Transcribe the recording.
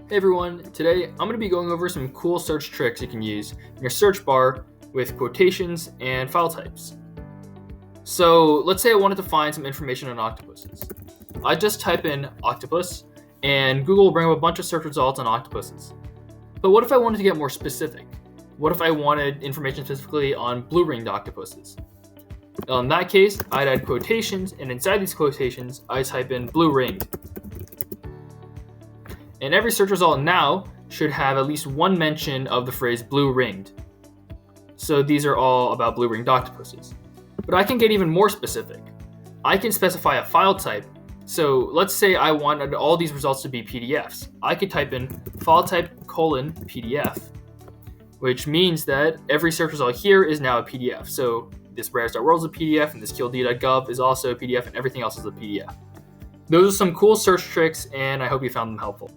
Hey everyone, today I'm going to be going over some cool search tricks you can use in your search bar with quotations and file types. So let's say I wanted to find some information on octopuses. I just type in octopus and Google will bring up a bunch of search results on octopuses. But what if I wanted to get more specific? What if I wanted information specifically on blue-ringed octopuses? Well, in that case, I'd add quotations, and inside these quotations, I type in blue-ringed. And every search result now should have at least one mention of the phrase blue-ringed. So these are all about blue-ringed octopuses. But I can get even more specific. I can specify a file type. So let's say I wanted all these results to be PDFs. I could type in file type : PDF, which means that every search result here is now a PDF. So this rares.world is a PDF, and this qld.gov is also a PDF, and everything else is a PDF. Those are some cool search tricks, and I hope you found them helpful.